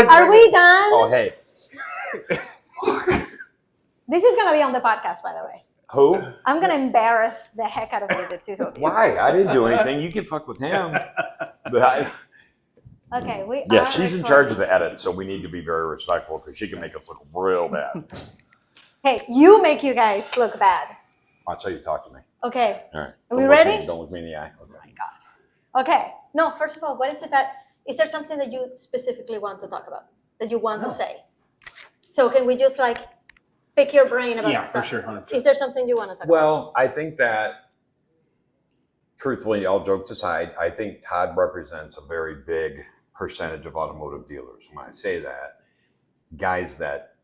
Are we done? Oh, hey. This is going to be on the podcast, by the way. Who? I'm going to embarrass the heck out of you, the two of you. Why? I didn't do anything. You can fuck with him. Okay, Yeah, she's in charge of the edit, so we need to be very respectful because she can make us look real bad. Hey, you make you guys look bad. Watch how you talk to me. Okay. All right. Are we ready? Don't look me in the eye. Oh my God. Okay. No, first of all, what is it is there something that you specifically want to talk about, that you want to say? So can we just like pick your brain about stuff? For sure. 100%. Is there something you want to talk about? Well, I think that, truthfully, all jokes aside, I think Todd represents a very big percentage of automotive dealers. When I say that, guys that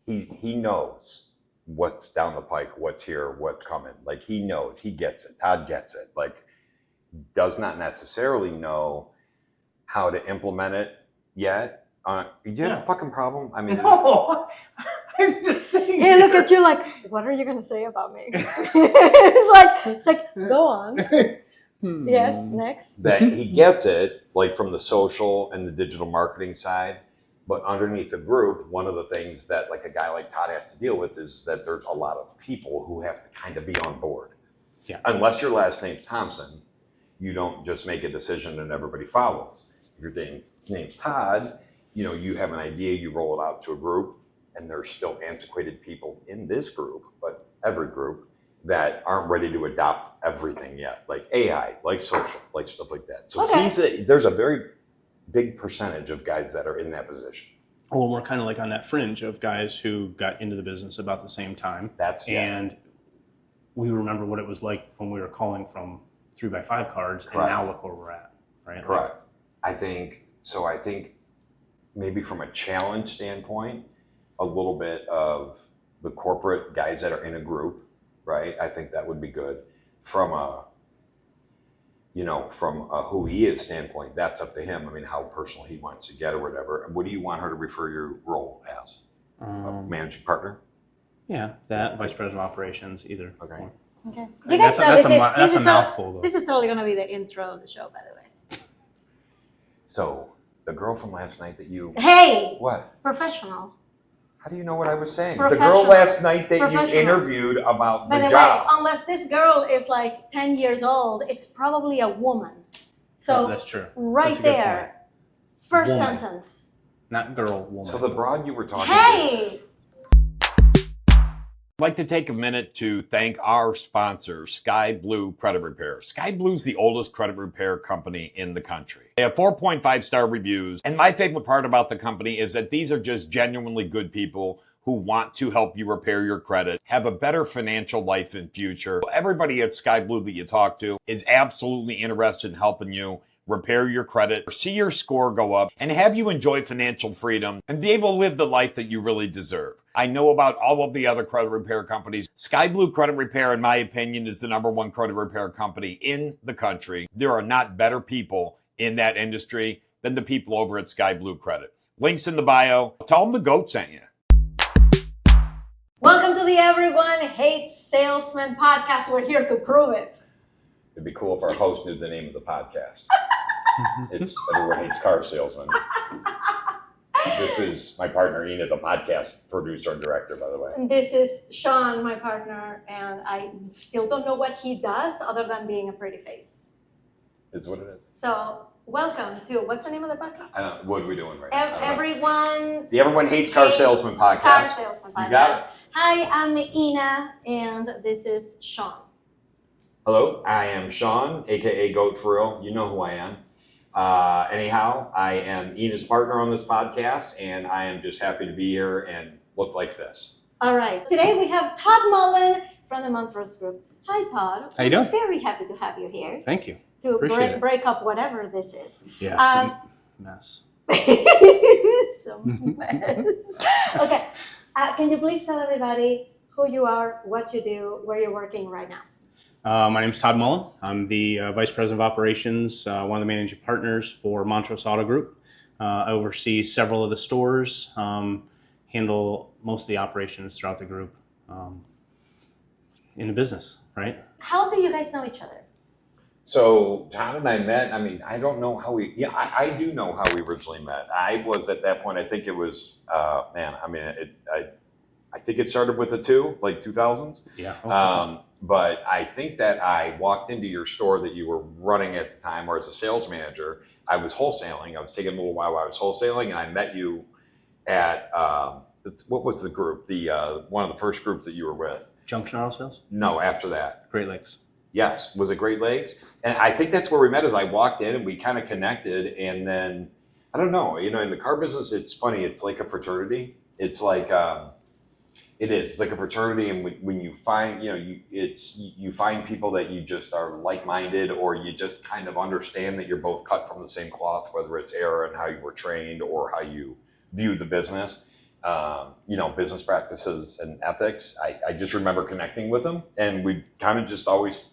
he knows what's down the pike, what's here, what's coming. Like he knows, he gets it. Todd gets it. Like does not necessarily know how to implement it yet. Do you have a fucking problem? I mean, no, I'm just saying. Hey, look at you like, what are you going to say about me? it's like, go on. Yes, next. That he gets it, like from the social and the digital marketing side. But underneath the group, one of the things that like a guy like Todd has to deal with is that there's a lot of people who have to kind of be on board. Yeah. Unless your last name's Thompson, you don't just make a decision and everybody follows. If your name's Todd, you have an idea, you roll it out to a group, and there's still antiquated people in this group, but every group, that aren't ready to adopt everything yet, like AI, like social, like stuff like that. So there's a very big percentage of guys that are in that position. Well, we're kind of like on that fringe of guys who got into the business about the same time. And we remember what it was like when we were calling from 3x5 cards. Correct. And now look where we're at, right? Correct. I think maybe from a challenge standpoint, a little bit of the corporate guys that are in a group, right? I think that would be good. From a who he is standpoint, that's up to him. I mean, how personal he wants to get or whatever. What do you want her to refer your role as? Managing partner? Yeah, that, vice president of operations, either. Okay. Okay. You guys that's a mouthful, though. This is totally going to be the intro of the show, by the way. So, the girl from last night that you... Hey! What? Professional. How do you know what I was saying? The girl last night that you interviewed about the job. Way, unless this girl is like 10 years old, it's probably a woman. So that's true. Right there, first sentence. Not girl, woman. So the broad you were talking to. I'd like to take a minute to thank our sponsor, Sky Blue Credit Repair. Sky Blue's the oldest credit repair company in the country. They have 4.5-star reviews. And my favorite part about the company is that these are just genuinely good people who want to help you repair your credit, have a better financial life and future. Everybody at Sky Blue that you talk to is absolutely interested in helping you repair your credit, see your score go up, and have you enjoy financial freedom and be able to live the life that you really deserve. I know about all of the other credit repair companies. Sky Blue Credit Repair, in my opinion, is the #1 credit repair company in the country. There are not better people in that industry than the people over at Sky Blue Credit. Links in the bio. Tell them the GOAT sent you. Welcome to the Everyone Hates Salesman podcast. We're here to prove it. It'd be cool if our host knew the name of the podcast. It's Everyone Hates Car Salesman. This is my partner, Ina, the podcast producer and director, by the way. And this is Sean, my partner, and I still don't know what he does other than being a pretty face. It's what it is. So, welcome to, what's the name of the podcast? What are we doing right now? The Everyone Hates Car Salesman podcast. Car Salesman podcast. You got it. Hi, I'm Ina, and this is Sean. Hello, I am Sean, aka Goat for Real. You know who I am. Anyhow, I am Ina's partner on this podcast, and I am just happy to be here and look like this. All right. Today we have Todd Mullen from the Montrose Group. Hi, Todd. How you doing? Very happy to have you here. Thank you. To break up whatever this is. Yeah, some mess. Some mess. Okay. Can you please tell everybody who you are, what you do, where you're working right now? My name is Todd Mullen. I'm the Vice President of Operations, one of the managing partners for Montrose Auto Group. I oversee several of the stores, handle most of the operations throughout the group in the business, right? How do you guys know each other? So Todd and I met. I mean, I don't know how we. Yeah, I do know how we originally met. I was at that point. I think it was. Man, I mean, I think it started with a two, like 2000s. Yeah. But I think that I walked into your store that you were running at the time, or as a sales manager. I was wholesaling. I was taking a little while I was wholesaling, and I met you at what was the group? The one of the first groups that you were with. Junction Auto Sales? No, after that. Great Lakes. Yes, was it Great Lakes? And I think that's where we met. As I walked in and we kind of connected, and then I don't know. You know, in the car business, it's funny. It's like a fraternity. It's like it is. It's like a fraternity, and when you find, you know, you find people that you just are like-minded, or you just kind of understand that you're both cut from the same cloth, whether it's era and how you were trained or how you view the business. You know, business practices and ethics. I just remember connecting with them, and we kind of just always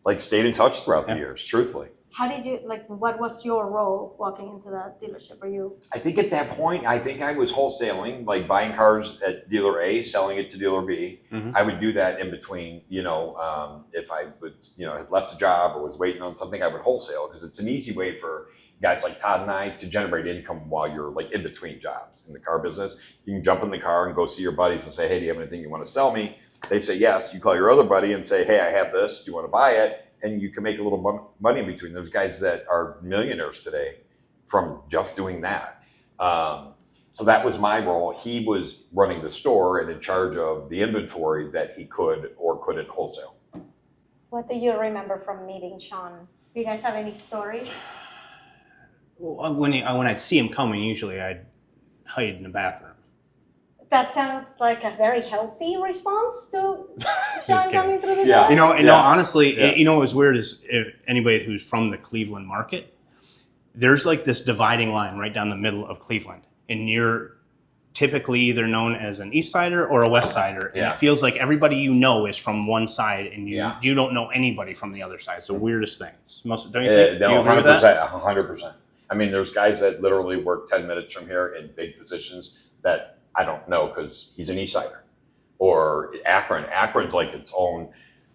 like stayed in touch throughout the years, truthfully. How did you, like, what was your role walking into that dealership? Were you? I think at that point, I think I was wholesaling, like buying cars at dealer A, selling it to dealer B. Mm-hmm. I would do that in between, you know, if I would, you know, had left a job or was waiting on something, I would wholesale, because it's an easy way for guys like Todd and I to generate income while you're like in between jobs in the car business. You can jump in the car and go see your buddies and say, hey, do you have anything you want to sell me? They say yes. You call your other buddy and say, hey, I have this. Do you want to buy it? And you can make a little money in between. There's guys that are millionaires today from just doing that. So that was my role. He was running the store and in charge of the inventory that he could or couldn't wholesale. What do you remember from meeting Sean? Do you guys have any stories? Well, when I'd see him coming, usually I'd hide in the bathroom. That sounds like a very healthy response to Sean kidding. coming through the Yeah. door. You know, and no, honestly, Yeah. you know what was weird is if anybody who's from the Cleveland market, there's like this dividing line right down the middle of Cleveland, and you're typically either known as an East Sider or a West Sider, and Yeah. it feels like everybody you know is from one side, and Yeah. you don't know anybody from the other side. It's the weirdest things. Don't you think? Do you No, agree with that? 100%. I mean, there's guys that literally work 10 minutes from here in big positions that I don't know because he's an East Sider. Or Akron. Akron's like its own,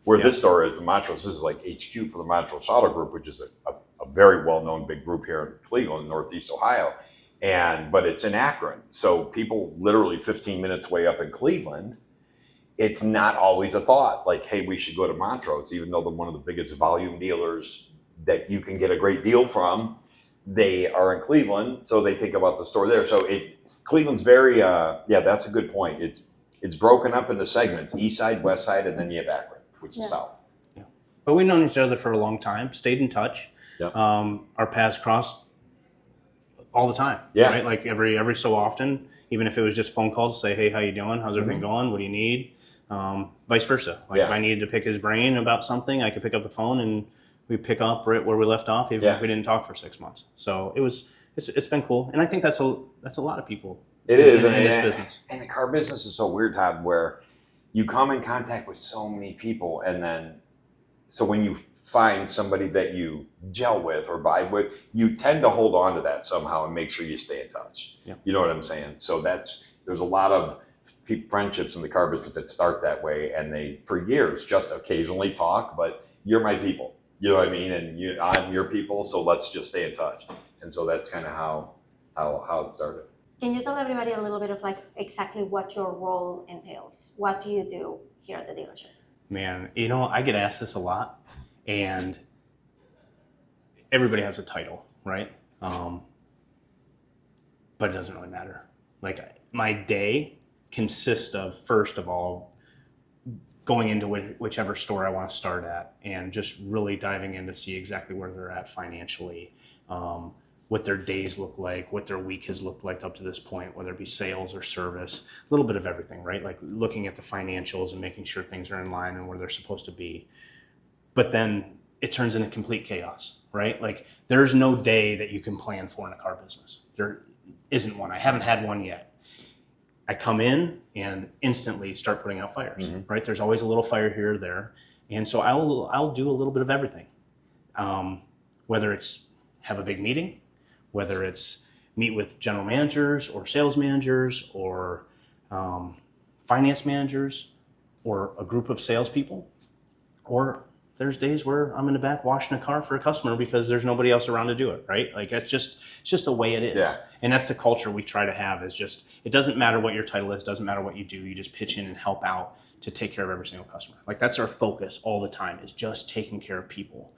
where this store is, the Montrose. This is like HQ for the Montrose Auto Group, which is a very well-known big group here in Cleveland, Northeast Ohio. But it's in Akron. So people literally 15 minutes way up in Cleveland, it's not always a thought like, hey, we should go to Montrose, even though they're one of the biggest volume dealers that you can get a great deal from. They are in Cleveland, so they think about the store there. So Cleveland's very, that's a good point. It's broken up into segments: East Side, West Side, and then you have Akron, which is South. Yeah. But we've known each other for a long time, stayed in touch. Yep. Our paths crossed all the time. Yeah. Right? Like every so often, even if it was just phone calls to say, hey, how you doing? How's everything going? What do you need? Vice versa. Like if I needed to pick his brain about something, I could pick up the phone and we pick up right where we left off, even if we didn't talk for 6 months. So it's been cool. And I think that's a lot of people. It is in this business. And the car business is so weird, Todd, where you come in contact with so many people, and then so when you find somebody that you gel with or vibe with, you tend to hold on to that somehow and make sure you stay in touch. Yeah. You know what I'm saying? So there's a lot of friendships in the car business that start that way, and they for years just occasionally talk, but you're my people. You know what I mean? And I'm your people, so let's just stay in touch. And so that's kind of how it started. Can you tell everybody a little bit of like exactly what your role entails? What do you do here at the dealership? Man, you know, I get asked this a lot, and everybody has a title, right? But it doesn't really matter. Like my day consists of, first of all, going into whichever store I want to start at and just really diving in to see exactly where they're at financially, what their days look like, what their week has looked like up to this point, whether it be sales or service, a little bit of everything, right? Like looking at the financials and making sure things are in line and where they're supposed to be. But then it turns into complete chaos, right? Like there's no day that you can plan for in a car business. There isn't one. I haven't had one yet. I come in and instantly start putting out fires, right? There's always a little fire here or there. And so I'll do a little bit of everything. Whether it's have a big meeting, whether it's meet with general managers or sales managers or finance managers or a group of salespeople, or there's days where I'm in the back washing a car for a customer because there's nobody else around to do it, right? Like it's just the way it is. Yeah. And that's the culture we try to have, is just, it doesn't matter what your title is, doesn't matter what you do, you just pitch in and help out to take care of every single customer. Like that's our focus all the time, is just taking care of people.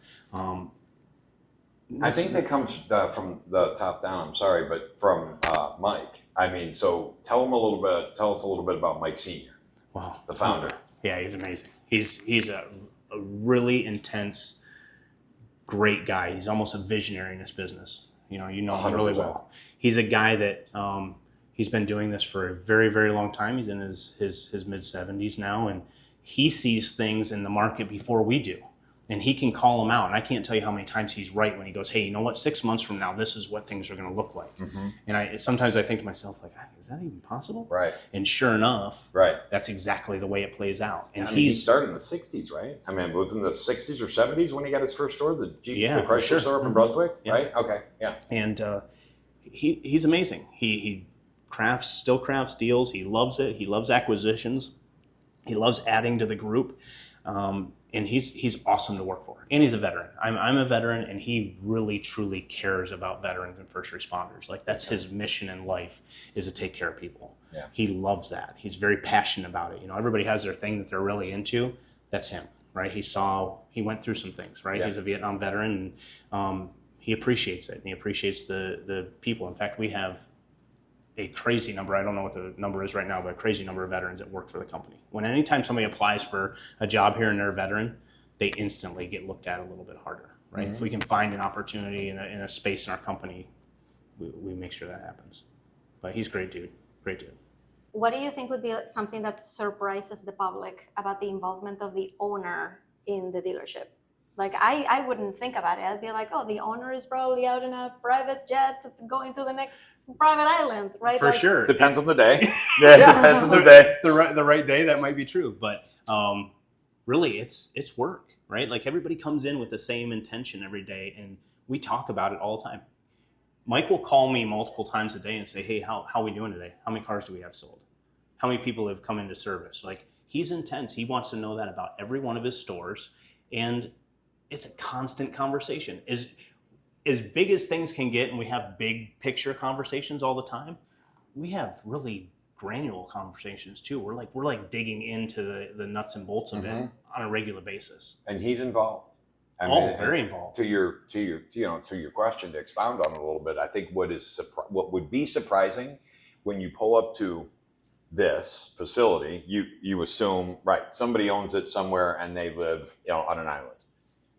I think that comes from the top down. I'm sorry, but from Mike. I mean, so tell us a little bit about Mike Sr. Wow. The founder. Yeah, he's amazing. He's a really intense, great guy. He's almost a visionary in this business. You know him really 100%. well. He's a guy that he's been doing this for a very, very long time. He's in his mid 70s now, and he sees things in the market before we do. And he can call them out. And I can't tell you how many times he's right when he goes, hey, you know what, 6 months from now, this is what things are going to look like. Mm-hmm. And sometimes I think to myself, like, is that even possible? Right. And sure enough, right, that's exactly the way it plays out. And I mean, he started in the 60s, right? I mean, it was in the 60s or 70s when he got his first store, the Chrysler sure. store up in Mm-hmm. Brunswick, Yeah. right? Okay, yeah. And he's amazing. He still crafts deals. He loves it. He loves acquisitions. He loves adding to the group. And he's awesome to work for. And he's a veteran. I'm a veteran, and he really, truly cares about veterans and first responders. Like that's his mission in life, is to take care of people. Yeah. He loves that. He's very passionate about it. Everybody has their thing that they're really into. That's him, right? He went through some things, right? Yeah. He's a Vietnam veteran, and he appreciates it, and he appreciates the people. In fact, we have a crazy number, I don't know what the number is right now, but a crazy number of veterans that work for the company. Anytime somebody applies for a job here and they're a veteran, they instantly get looked at a little bit harder, right? Mm-hmm. If we can find an opportunity in a space in our company, we make sure that happens. But he's a great dude. What do you think would be something that surprises the public about the involvement of the owner in the dealership? Like I wouldn't think about it. I'd be like, oh, the owner is probably out in a private jet going to the next private island, right? For sure. Depends on the day. Yeah, depends on the day. The right day, that might be true. But really, it's work, right? Like everybody comes in with the same intention every day, and we talk about it all the time. Mike will call me multiple times a day and say, hey, how are we doing today? How many cars do we have sold? How many people have come into service? Like, he's intense. He wants to know that about every one of his stores. And it's a constant conversation. As big as things can get, and we have big picture conversations all the time, we have really granular conversations too. We're like digging into the nuts and bolts of it on a regular basis. And he's involved. I mean, very involved. To your question, to expound on it a little bit, I think what would be surprising when you pull up to this facility, you assume, right, somebody owns it somewhere and they live on an island.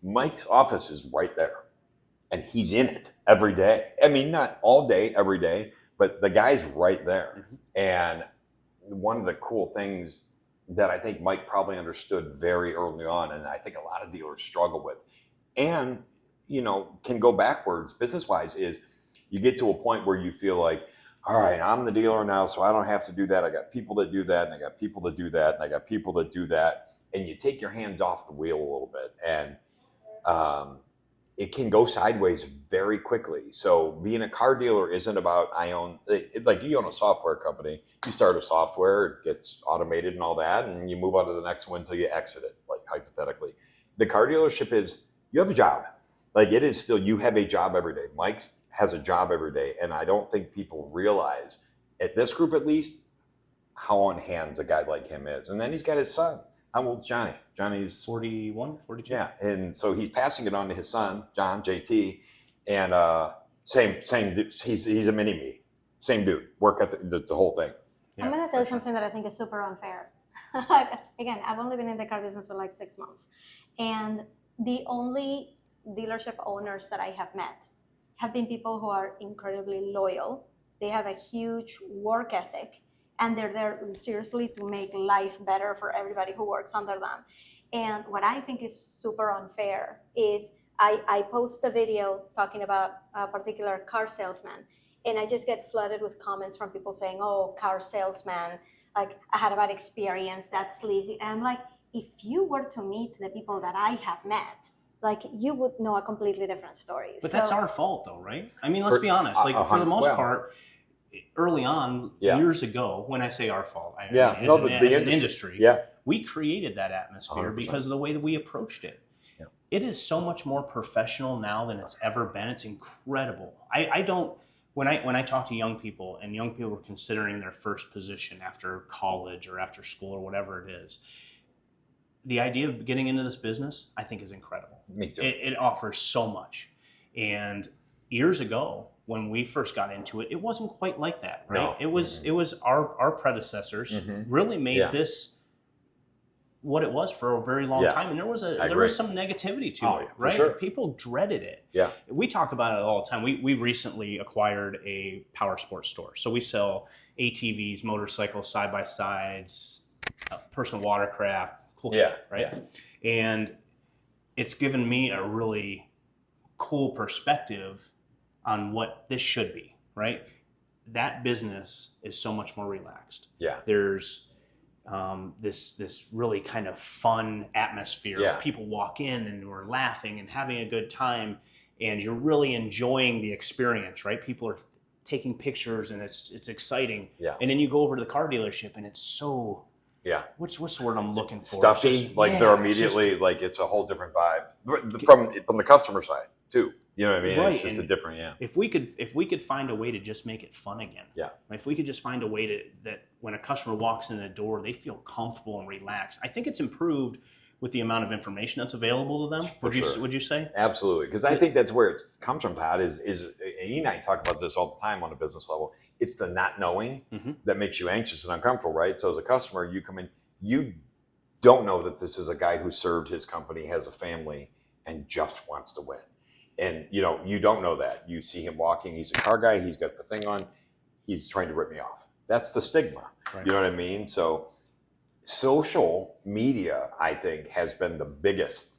Mike's office is right there, and he's in it every day. I mean, not all day, every day, but the guy's right there. Mm-hmm. And one of the cool things that I think Mike probably understood very early on, and I think a lot of dealers struggle with, and can go backwards business-wise, is you get to a point where you feel like, all right, I'm the dealer now, so I don't have to do that. I got people that do that, and I got people that do that, and I got people that do that, and you take your hands off the wheel a little bit, and it can go sideways very quickly. So being a car dealer isn't about like you own a software company. You start a software, it gets automated and all that, and you move on to the next one until you exit it, like hypothetically. The car dealership is, you have a job. Like it is still, you have a job every day. Mike has a job every day, and I don't think people realize, at this group at least, how on hands a guy like him is. And then he's got his son. How old's Johnny? Johnny's 41, 42. Yeah, and so he's passing it on to his son, John, JT, and same. He's a mini me, same dude. Work at the whole thing. Yeah, I'm gonna tell you something that I think is super unfair. Again, I've only been in the car business for like 6 months, and the only dealership owners that I have met have been people who are incredibly loyal. They have a huge work ethic, and they're there seriously to make life better for everybody who works under them. And what I think is super unfair is I post a video talking about a particular car salesman, and I just get flooded with comments from people saying, oh, car salesman, like I had a bad experience, that's sleazy. And I'm like, if you were to meet the people that I have met, like you would know a completely different story. But that's our fault though, right? I mean, let's be honest, like for the most part, early on, years ago, when I say our fault, I mean, as an industry, we created that atmosphere 100%. because of the way that we approached it. it is so much more professional now than it's ever been. It's incredible. I don't, when I talk to young people, and young people are considering their first position after college or after school or whatever it is, the idea of getting into this business, I think, is incredible. Me too. It offers so much. And years ago, when we first got into it, it wasn't quite like that, right? No. It was our predecessors really made this what it was for a very long time, and there was some negativity to it, right? Sure. People dreaded it. Yeah, we talk about it all the time. We recently acquired a powersports store, so we sell ATVs, motorcycles, side by sides, personal watercraft, cool shit, right? Yeah. And it's given me a really cool perspective on what this should be, right? That business is so much more relaxed. Yeah, there's this really kind of fun atmosphere. Yeah. People walk in and we're laughing and having a good time, and you're really enjoying the experience, right? People are taking pictures and it's exciting. Yeah. And then you go over to the car dealership and it's so, what's the word I'm looking for? Stuffy. Just, they're immediately it's a whole different vibe from the customer side too. You know what I mean? Right. It's just a different, If we could find a way to just make it fun again. Yeah. If we could just find a way that when a customer walks in the door, they feel comfortable and relaxed. I think it's improved with the amount of information that's available to them. Would you say? Absolutely. Because I think that's where it comes from, Todd, is he and I talk about this all the time on a business level. It's the not knowing that makes you anxious and uncomfortable, right? So as a customer, you come in, you don't know that this is a guy who served his company, has a family, and just wants to win. And, you don't know that. You see him walking, he's a car guy, he's got the thing on, he's trying to rip me off. That's the stigma. Right. You know what I mean? So social media, I think, has been the biggest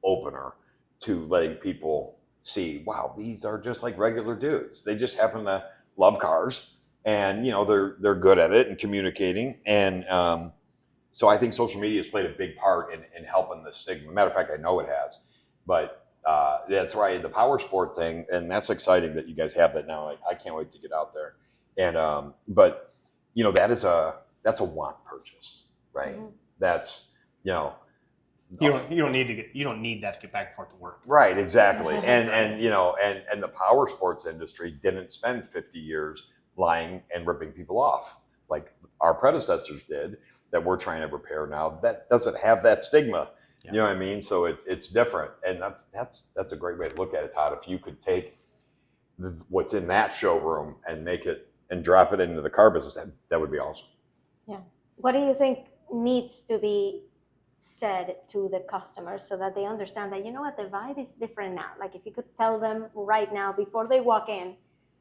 opener to letting people see, wow, these are just like regular dudes. They just happen to love cars, and, they're good at it and communicating. And so I think social media has played a big part in helping the stigma. Matter of fact, I know it has. But that's right, the power sport thing, and that's exciting that you guys have that now. I can't wait to get out there. And but that's a want purchase, right? Mm-hmm. That's you don't need that to get back and forth to work. Right, exactly. And and the power sports industry didn't spend 50 years lying and ripping people off like our predecessors did, that we're trying to repair now. That doesn't have that stigma. Yeah. You know what I mean? So it's different, and that's a great way to look at it, Todd. If you could take what's in that showroom and make it and drop it into the car business, that would be awesome. Yeah. What do you think needs to be said to the customers so that they understand that, the vibe is different now? Like, if you could tell them right now before they walk in,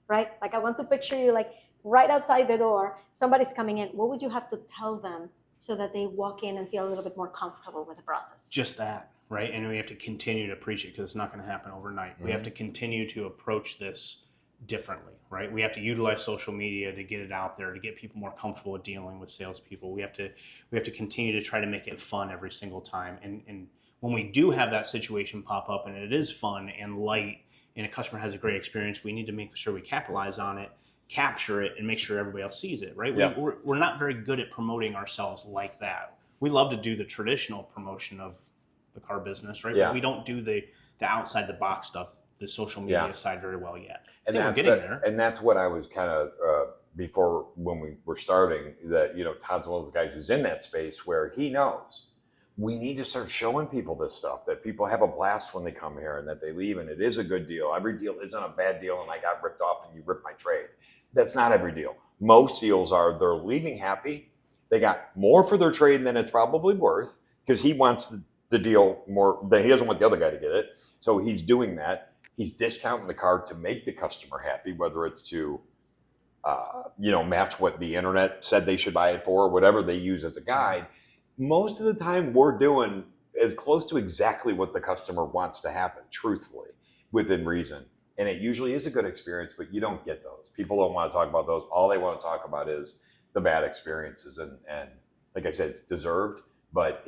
right? Like, I want to picture you like right outside the door, somebody's coming in. What would you have to tell them so that they walk in and feel a little bit more comfortable with the process? Just that, right? And we have to continue to preach it, because it's not going to happen overnight. Mm-hmm. We have to continue to approach this differently, right? We have to utilize social media to get it out there, to get people more comfortable with dealing with salespeople. We have to continue to try to make it fun every single time. And when we do have that situation pop up and it is fun and light and a customer has a great experience, we need to make sure we capitalize on it, capture it, and make sure everybody else sees it, right? Yeah. We're not very good at promoting ourselves like that. We love to do the traditional promotion of the car business, right? Yeah. But we don't do the outside the box stuff, the social media side, very well yet. And we're getting there. And that's what I was kind of before, when we were starting, that Todd's one of those guys who's in that space where he knows we need to start showing people this stuff, that people have a blast when they come here and that they leave and it is a good deal. Every deal isn't a bad deal and I got ripped off and you ripped my trade. That's not every deal. Most deals are they're leaving happy. They got more for their trade than it's probably worth, because he wants the deal more. He doesn't want the other guy to get it. So he's doing that. He's discounting the car to make the customer happy, whether it's to match what the internet said they should buy it for, or whatever they use as a guide. Most of the time we're doing as close to exactly what the customer wants to happen, truthfully, within reason. And it usually is a good experience, but you don't get those. People don't want to talk about those. All they want to talk about is the bad experiences. And like I said, it's deserved, but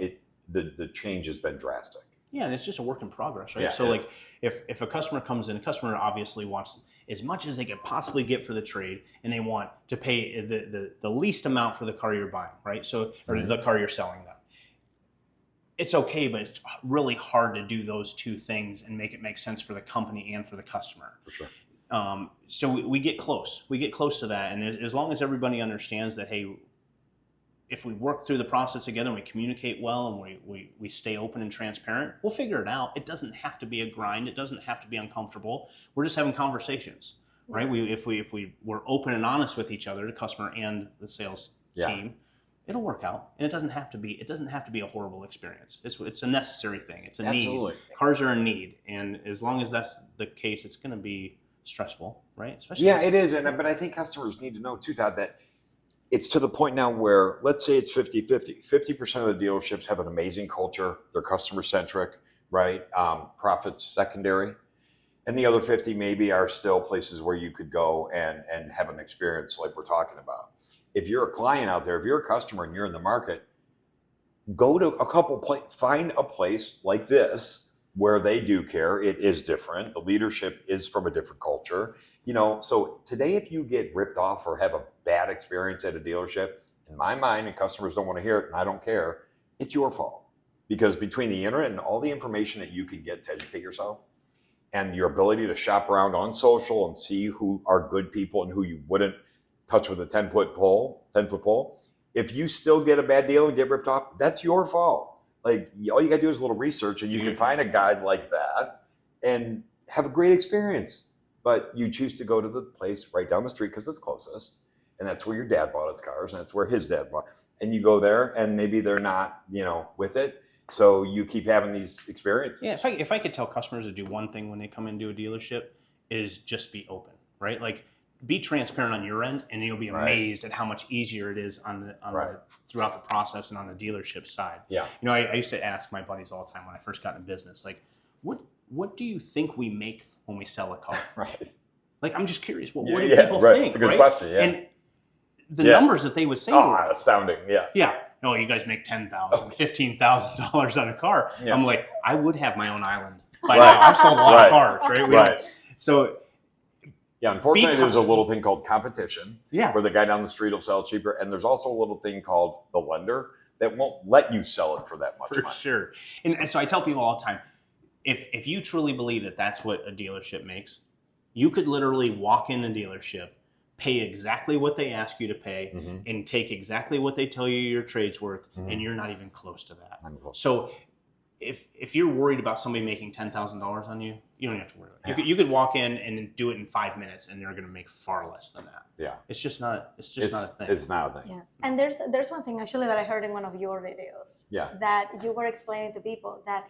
the change has been drastic. Yeah, and it's just a work in progress, right? Yeah, so like if a customer comes in, a customer obviously wants as much as they can possibly get for the trade, and they want to pay the least amount for the car you're buying, right? So, or the car you're selling them. it's okay, but it's really hard to do those two things and make it make sense for the company and for the customer. For sure. So we get close. We get close to that, and as long as everybody understands that, hey, if we work through the process together and we communicate well and we stay open and transparent, we'll figure it out. It doesn't have to be a grind. It doesn't have to be uncomfortable. We're just having conversations, right? If we're open and honest with each other, the customer and the sales team, it'll work out. And it doesn't have to be a horrible experience. It's a necessary thing. It's a need. Cars are a need, and as long as that's the case, it's going to be stressful, right? Especially it is. But I think customers need to know too, Todd, that it's to the point now where, let's say it's 50-50. 50% of the dealerships have an amazing culture. They're customer centric, right? Profits secondary. And the other 50 maybe are still places where you could go and have an experience like we're talking about. If you're a client out there, if you're a customer and you're in the market, go to a couple find a place like this where they do care. It is different. The leadership is from a different culture. So today, if you get ripped off or have a bad experience at a dealership, in my mind, and customers don't want to hear it, and I don't care, it's your fault. Because between the internet and all the information that you can get to educate yourself, and your ability to shop around on social and see who are good people and who you wouldn't touch with a 10-foot pole, if you still get a bad deal and get ripped off, that's your fault. Like, all you got to do is a little research, and you can find a guide like that and have a great experience. But you choose to go to the place right down the street because it's closest, and that's where your dad bought his cars, and that's where his dad bought. And you go there, and maybe they're not, with it. So you keep having these experiences. Yeah, if I could tell customers to do one thing when they come into a dealership, is just be open, right? Like, be transparent on your end, and you'll be amazed at how much easier it is on the throughout the process and on the dealership side. Yeah. I used to ask my buddies all the time when I first got into business, like, what do you think we make when we sell a car? Right. Like, I'm just curious. What do people think? It's a good question. Yeah. And the numbers that they would say were astounding. Yeah. Yeah. No, you guys make $10,000, $15,000 on a car. Yeah. I'm like, I would have my own island by now. I've sold a lot of cars, right? So. Yeah, unfortunately, there's a little thing called competition, where the guy down the street will sell cheaper, and there's also a little thing called the lender that won't let you sell it for that much money. For sure. And so I tell people all the time, if you truly believe that that's what a dealership makes, you could literally walk in a dealership, pay exactly what they ask you to pay, and take exactly what they tell you your trade's worth, and you're not even close to that. So if you're worried about somebody making $10,000 on you, you don't have to worry about it. You could walk in and do it in 5 minutes, and they're going to make far less than that. Yeah, it's just not a thing. It's not a thing. Yeah, and there's one thing actually that I heard in one of your videos. Yeah, that you were explaining to people that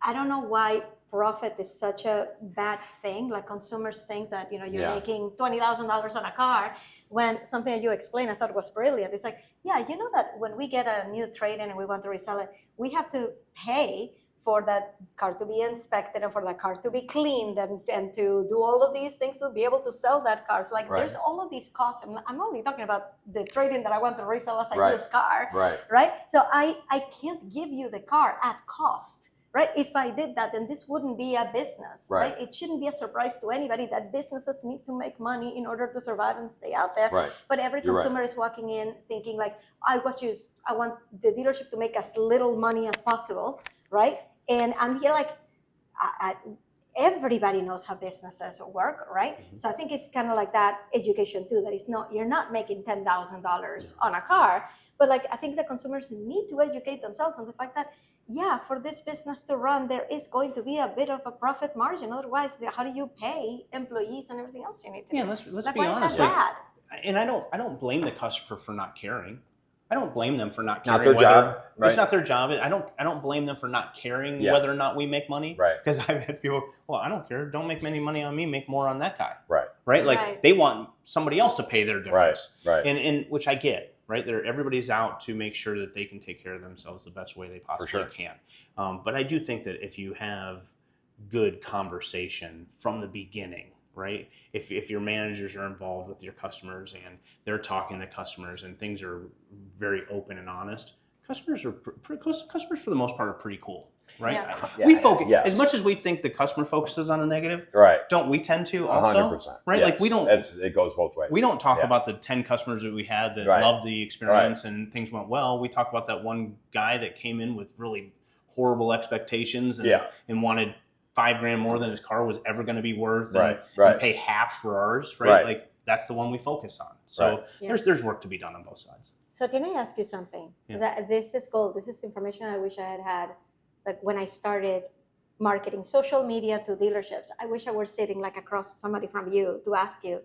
I don't know why profit is such a bad thing. Like, consumers think that you're making $20,000 on a car, when something that you explained I thought was brilliant. It's like, that when we get a new trade-in and we want to resell it, we have to pay for that car to be inspected and for that car to be cleaned and to do all of these things to be able to sell that car. So there's all of these costs. I'm only talking about the trade-in that I want to resell as a used car, right? So I can't give you the car at cost. Right? If I did that, then this wouldn't be a business, right? It shouldn't be a surprise to anybody that businesses need to make money in order to survive and stay out there. Right. But every consumer is walking in thinking like, I want the dealership to make as little money as possible, right? And I'm here like, everybody knows how businesses work, right? So I think it's kind of like that education too, that you're not making $10,000 on a car, but like, I think the consumers need to educate themselves on the fact that, for this business to run, there is going to be a bit of a profit margin. Otherwise, how do you pay employees and everything else you need to do? Let's like, be why honest. Is that bad? And I don't blame the customer for not caring. I don't blame them for not caring. Not their job. Right? It's not their job. I don't blame them for not caring whether or not we make money. Right. Because I've had people, well, I don't care. Don't make any money on me. Make more on that guy. Right. Right. Like they want somebody else to pay their difference. Right. And which I get. Right. Everybody's out to make sure that they can take care of themselves the best way they possibly can. But I do think that if you have good conversation from the beginning, right? If your managers are involved with your customers and they're talking to customers and things are very open and honest, Customers are customers for the most part are pretty cool, right? Yeah. We focus Yes. as much as we think the customer focuses on a negative, Right. don't we tend to also? 100%. Right? Yes. Like we don't. It goes both ways. We don't talk Yeah. about the 10 customers that we had that Right. loved the experience and things went well. We talk about that one guy that came in with really horrible expectations and wanted $5,000 more than his car was ever going to be worth, and pay half for ours, right? Like that's the one we focus on. So there's work to be done on both sides. So can I ask you something? That this is gold. This is information I wish I had like when I started marketing social media to dealerships. I wish I were sitting like across somebody from you to ask you,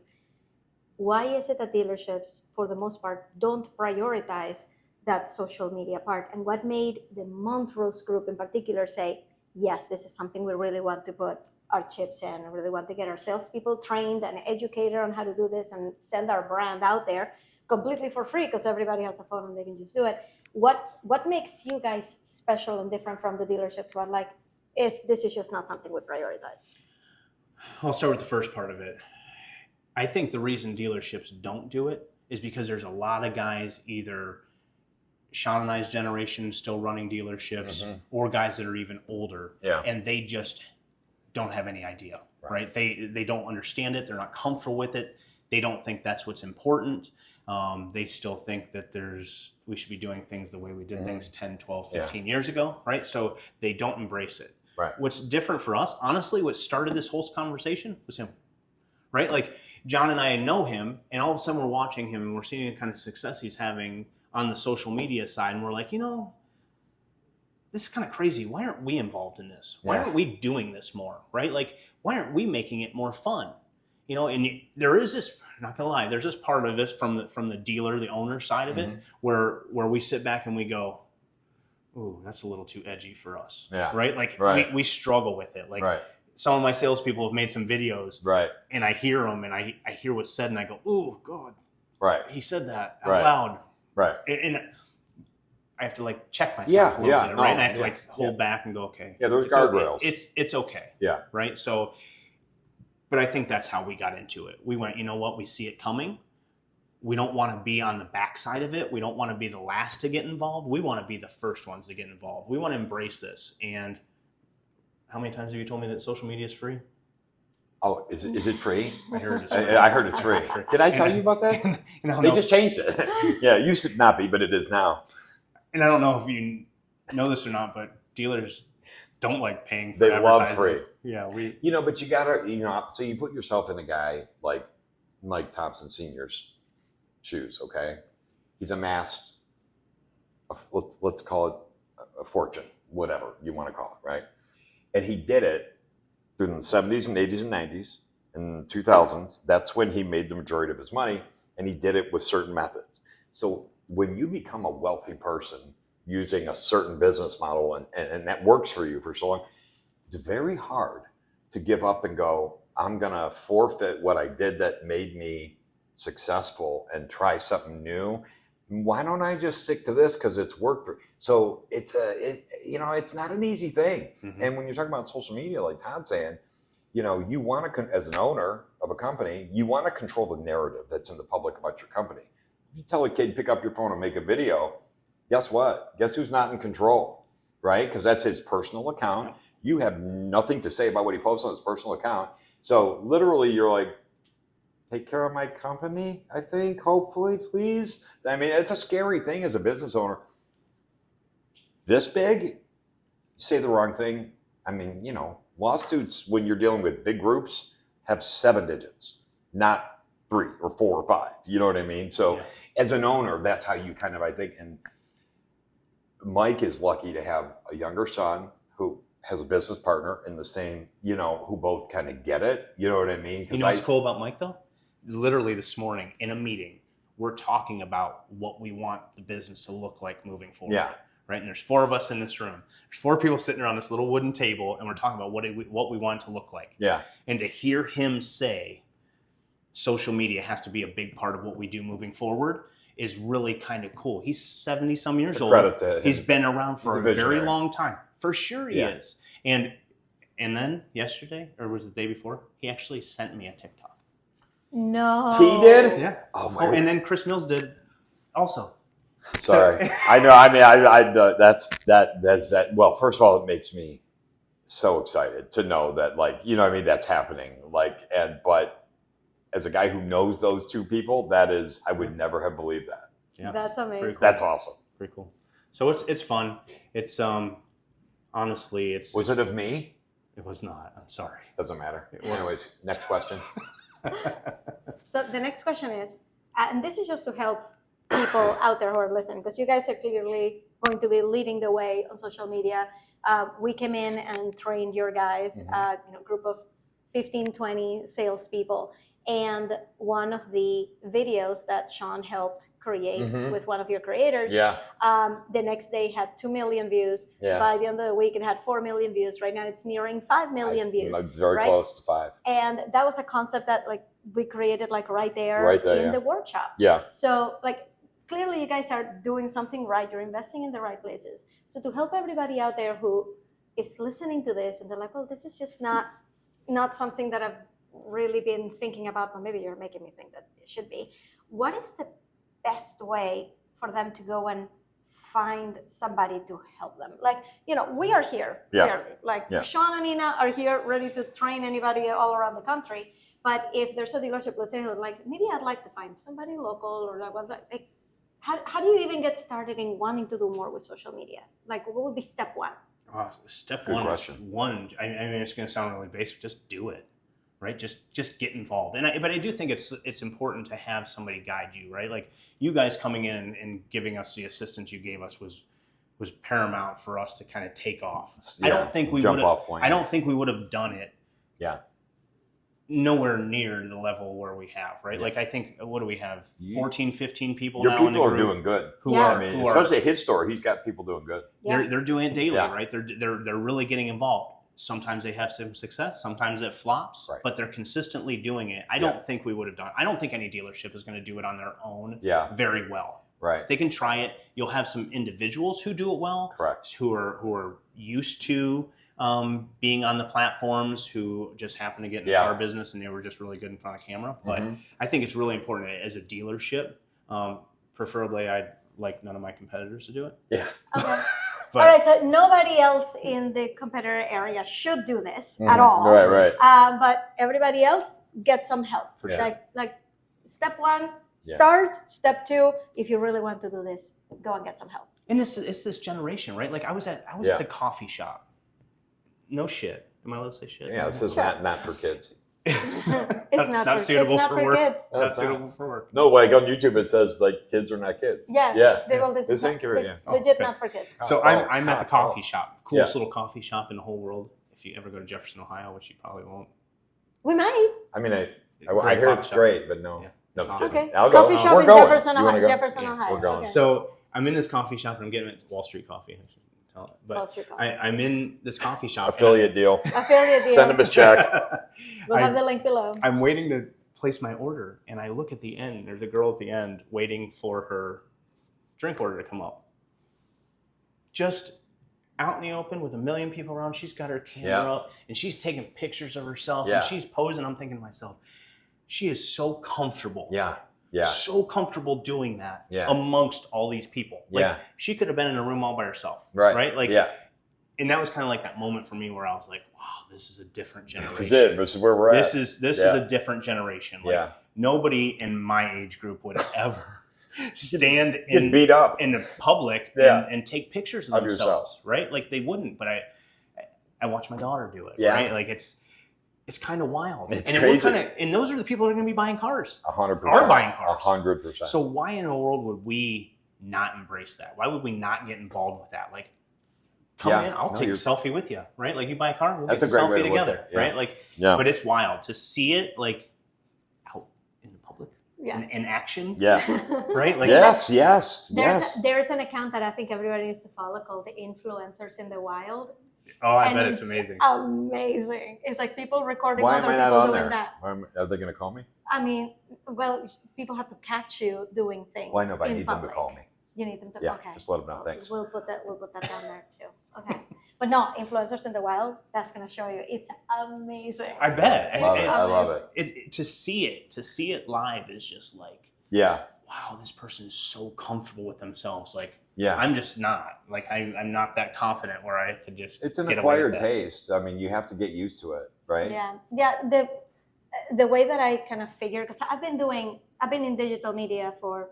why is it that dealerships, for the most part, don't prioritize that social media part? And what made the Montrose Group in particular say, yes, this is something we really want to put our chips in, and really want to get our salespeople trained and educated on how to do this and send our brand out there completely for free because everybody has a phone and they can just do it. What makes you guys special and different from the dealerships? What like, if this is just not something we prioritize? I'll start with the first part of it. I think the reason dealerships don't do it is because there's a lot of guys, either Sean and I's generation still running dealerships, or guys that are even older, and they just don't have any idea, right? They don't understand it. They're not comfortable with it. They don't think that's what's important. They still think that we should be doing things the way we did things 10, 12, 15 years ago, right? So they don't embrace it. Right. What's different for us, honestly, what started this whole conversation was him, right? Like John and I know him, and all of a sudden we're watching him and we're seeing the kind of success he's having on the social media side. And we're like, this is kind of crazy. Why aren't we involved in this? Why aren't we doing this more, right? Like, why aren't we making it more fun? And there is this, not gonna lie, there's this part of this from the dealer, the owner side of it, where we sit back and we go, ooh, that's a little too edgy for us, right? Like we struggle with it. Like some of my salespeople have made some videos, and I hear them and I hear what's said and I go, ooh, God, he said that out loud, and I have to like check myself a little bit, right? And I have to like hold back and go, okay, those guardrails. It's okay, right? So. But I think that's how we got into it. We went, you know what? We see it coming. We don't want to be on the backside of it. We don't want to be the last to get involved. We want to be the first ones to get involved. We want to embrace this. And how many times have you told me that social media is free? Oh, is it free? I heard it's free. I heard it's free. Did I tell you about that? They just changed it. It used to not be, but it is now. And I don't know if you know this or not, but dealers don't like paying for They advertising. love free. Yeah, but you gotta, so you put yourself in a guy like Mike Thompson Sr.'s shoes, okay? He's amassed, let's call it a fortune, whatever you want to call it, right? And he did it through the 70s and 80s and 90s and 2000s. That's when he made the majority of his money, and he did it with certain methods. So when you become a wealthy person using a certain business model and that works for you for so long, it's very hard to give up and go, I'm going to forfeit what I did that made me successful and try something new. Why don't I just stick to this because it's worked for? So it's not an easy thing. And when you're talking about social media, like Todd's saying, you want to, as an owner of a company, you want to control the narrative that's in the public about your company. You tell a kid, pick up your phone and make a video. Guess what? Guess who's not in control, right? Because that's his personal account. You have nothing to say about what he posts on his personal account. So literally you're like, take care of my company, I think, hopefully, please. I mean, it's a scary thing as a business owner. This big, say the wrong thing. I mean, lawsuits when you're dealing with big groups have 7 digits, not 3 or 4 or 5. You know what I mean? So as an owner, that's how you kind of, I think, and Mike is lucky to have a younger son who has a business partner in the same, who both kind of get it. You know what I mean? You know what's cool about Mike, though? Literally this morning in a meeting, we're talking about what we want the business to look like moving forward. Yeah. Right? And there's 4 of us in this room. There's 4 people sitting around this little wooden table, and we're talking about what we want it to look like. Yeah. And to hear him say social media has to be a big part of what we do moving forward is really kind of cool. He's 70-some years old. Credit to him. He's been around for a very visionary. long time. For sure he is. And then yesterday, or was it the day before, he actually sent me a TikTok. No. T did? Yeah. Oh, and then Chris Mills did also. Sorry. I know. I mean, that's that. Well, first of all, it makes me so excited to know that, like, you know what I mean, that's happening. Like, but as a guy who knows those two people, that is, I would never have believed that. Yeah, That's amazing. cool. That's awesome. Pretty cool. So it's fun. It's honestly, it's. Was it of me? It was not. I'm sorry. Doesn't matter. Anyways, next question. So the next question is, and this is just to help people out there who are listening, because you guys are clearly going to be leading the way on social media. We came in and trained your guys, group of 15, 20 salespeople. And one of the videos that Sean helped create with one of your creators, the next day had 2 million views. Yeah. By the end of the week, it had 4 million views. Right now, it's nearing 5 million views. Very close to 5. And that was a concept that like we created like right there in the workshop. Yeah. So like clearly you guys are doing something right. You're investing in the right places. So to help everybody out there who is listening to this and they're like, well, this is just not something that I've really been thinking about, but maybe you're making me think that it should be. What is the best way for them to go and find somebody to help them? Like, you know, we are here, clearly. Like Sean and Nina are here ready to train anybody all around the country. But if there's a dealership, let's say, like, maybe I'd like to find somebody local or like how do you even get started in wanting to do more with social media? Like, what would be step one? Step Good one. question. I mean, it's going to sound really basic. Just do it. Right, just get involved, but I do think it's important to have somebody guide you, right? Like you guys coming in and giving us the assistance you gave us was paramount for us to kind of take off. Yeah, I don't think we jump would off point. I don't think we would have done it. Yeah. Nowhere near the level where we have, right? Yeah. Like I think, what do we have? 14, 15 people Your now people in the are group doing good. Yeah. Especially at his store, he's got people doing good. Yeah. They're doing it daily, Yeah. right? They're really getting involved. Sometimes they have some success, sometimes it flops, but they're consistently doing it. I don't think we would have done. I don't think any dealership is going to do it on their own very well. Right. They can try it. You'll have some individuals who do it well. Correct. Who are used to being on the platforms, who just happen to get in the car business and they were just really good in front of camera. But I think it's really important as a dealership. Preferably, I'd like none of my competitors to do it. Yeah. Okay. But, all right, so nobody else in the competitor area should do this at all. Right. But everybody else get some help. For sure. Like step one, start. Step two, if you really want to do this, go and get some help. And it's this generation, right? Like I was at the coffee shop. No shit. Am I allowed to say shit? Yeah, this is not for kids. It's not suitable for work. kids. Not suitable for work. No, like on YouTube it says like kids are not kids. Yeah. This is legit not for kids. So I'm at the coffee shop. Coolest little coffee shop in the whole world. If you ever go to Jefferson, Ohio, which you probably won't. We might. I mean, I hear it's great, but no. Yeah, No, it's awesome. Okay. I'll go. Coffee shop We're in going. Jefferson, You wanna Ohio. go? Jefferson, Ohio. We're going. Okay. So I'm in this coffee shop and I'm getting it Wall Street Coffee. I should tell it. Wall But Street Coffee. I'm in this coffee shop. Affiliate deal. Affiliate deal. Send him his check. We'll have the link below. I'm waiting to place my order, and I look at the end. There's a girl at the end waiting for her drink order to come up. Just out in the open with a million people around. She's got her camera up, and she's taking pictures of herself, and she's posing. I'm thinking to myself, she is so comfortable. Yeah. So comfortable doing that amongst all these people. Like, she could have been in a room all by herself. Right? Like, and that was kind of like that moment for me where I was like, wow, this is a different generation. This is it. This is where we're at. This is a different generation. Like, nobody in my age group would ever stand Get beat up in the public and take pictures of themselves, right? Like, they wouldn't. But I watch my daughter do it, right? Like, it's kind of wild. It's crazy. And those are the people that are going to be buying cars. 100%. Are buying cars. 100%. So why in the world would we not embrace that? Why would we not get involved with that? Like, come in, I'll take a selfie with you, right? Like, you buy a car, we'll get a selfie together, right? Like, but it's wild to see it like out in the public, in action, right? Like, yes. There's an account that I think everybody needs to follow called the Influencers in the Wild. Oh, I bet it's amazing. Amazing. It's like people recording Why other am I not people on doing there? that. Are they going to call me? I mean, well, people have to catch you doing things. Why no? But I in need public. them to call me. You need them to. Yeah, okay. just let them know. Thanks. We'll put that down there too. Okay. But no, Influencers in the Wild. That's gonna show you. It's amazing. I bet. I love it. To see it live is just like, wow, oh, this person is so comfortable with themselves. Like, Yeah. I'm just not. Like, I'm not that confident where I could just It's an get away with acquired that. taste. I mean, you have to get used to it, right? Yeah. The way that I kind of figured, because I've been in digital media for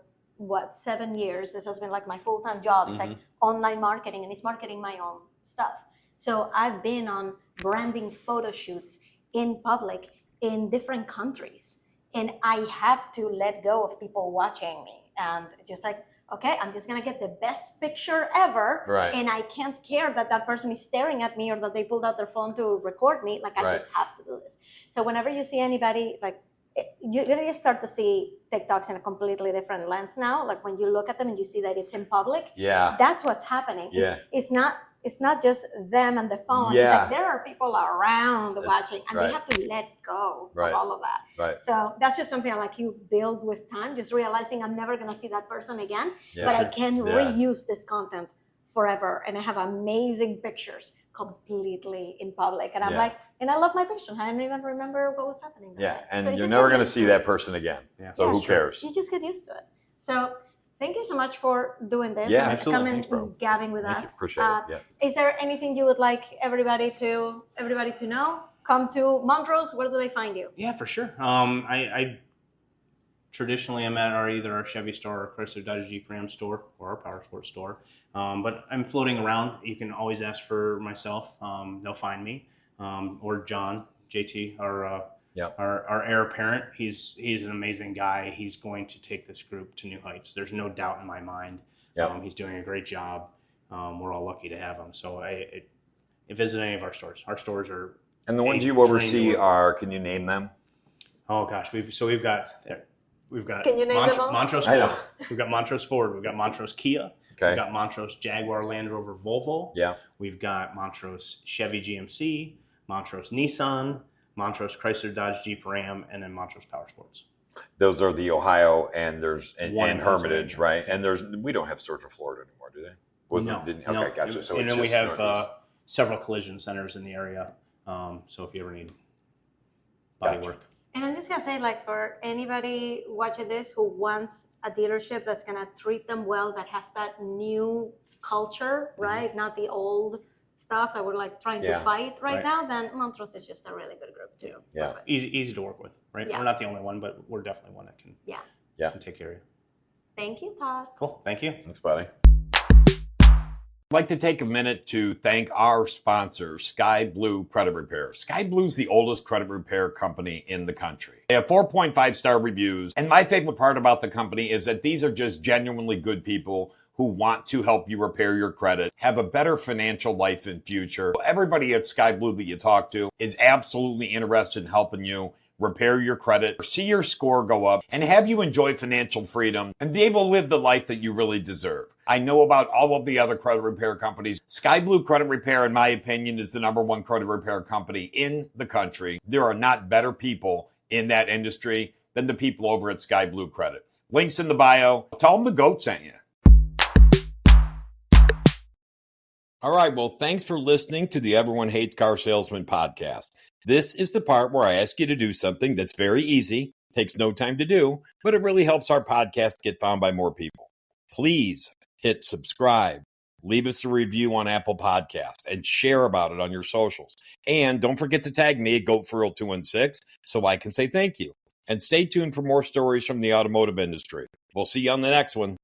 7 years. This has been like my full-time job. It's like online marketing, and it's marketing my own stuff. So I've been on branding photo shoots in public in different countries, and I have to let go of people watching me and just like, okay, I'm just gonna get the best picture ever, Right. and I can't care that that person is staring at me or that they pulled out their phone to record me. Like, I Right. just have to do this. So whenever you see anybody, like, you're gonna start to see TikToks in a completely different lens now. Like, when you look at them and you see that it's in public, Yeah. that's what's happening. Yeah. It's not just them and the phone. Yeah. It's like there are people around That's watching, and right. they have to let go Right. of all of that. Right. So that's just something like you build with time, just realizing I'm never going to see that person again, Yeah, but I sure. can Yeah. reuse this content forever. And I have amazing pictures completely in public. And I'm Yeah. like, and I love my picture. I don't even remember what was happening that Yeah. day. And So you you're just never get going to used see to that it. person again. Yeah. So Yeah, who sure. cares? You just get used to it. So thank you so much for doing this Yeah, and absolutely. coming Thanks, bro. and gabbing with Thank you. us. Appreciate it. Yeah. Is there anything you would like everybody to know? Come to Montrose. Where do they find you? Yeah, for sure. I traditionally am at either our Chevy store or Chrysler Dodge Jeep Ram store or our powersports store. But I'm floating around. You can always ask for myself. They'll find me, or John, JT, our heir apparent. He's an amazing guy. He's going to take this group to new heights. There's no doubt in my mind. Yep. He's doing a great job. We're all lucky to have him. So I visit any of our stores. Our stores are. And the ones you trained oversee to work. are, can you name them? Oh gosh, we've got. Can you name them all? Montrose I know. Ford. We've got Montrose Ford. We've got Montrose Kia. Okay. We've got Montrose Jaguar Land Rover Volvo. Yeah. We've got Montrose Chevy GMC, Montrose Nissan, Montrose Chrysler Dodge Jeep Ram, and then Montrose Powersports. Those are the Ohio and and One in Hermitage, Pennsylvania. right? And we don't have stores in Florida anymore, do they? No. Okay, gotcha. So and it's then we just have Northeast. several collision centers in the area. So if you ever need body Gotcha. work. And I'm just gonna say, like, for anybody watching this who wants a dealership that's gonna treat them well, that has that new culture, right? Not the old stuff that we're like trying to Yeah. fight right Right. now, then Montrose is just a really good group too. Yeah. Love it. Easy to work with, right? Yeah. We're not the only one, but we're definitely one that can, Yeah. can take care of you. Thank you, Todd. Cool. Thank you. Thanks, buddy. I'd like to take a minute to thank our sponsor, Sky Blue Credit Repair. Sky Blue's the oldest credit repair company in the country. They have 4.5-star reviews, and my favorite part about the company is that these are just genuinely good people who want to help you repair your credit, have a better financial life and future. Everybody at Sky Blue that you talk to is absolutely interested in helping you repair your credit, see your score go up, and have you enjoy financial freedom and be able to live the life that you really deserve. I know about all of the other credit repair companies. Sky Blue Credit Repair, in my opinion, is the #1 credit repair company in the country. There are not better people in that industry than the people over at Sky Blue Credit. Links in the bio. Tell them the GOAT sent you. All right, well, thanks for listening to the Everyone Hates Car Salesman podcast. This is the part where I ask you to do something that's very easy, takes no time to do, but it really helps our podcast get found by more people. Please hit subscribe, leave us a review on Apple Podcasts, and share about it on your socials. And don't forget to tag me at GoatFurl216 so I can say thank you. And stay tuned for more stories from the automotive industry. We'll see you on the next one.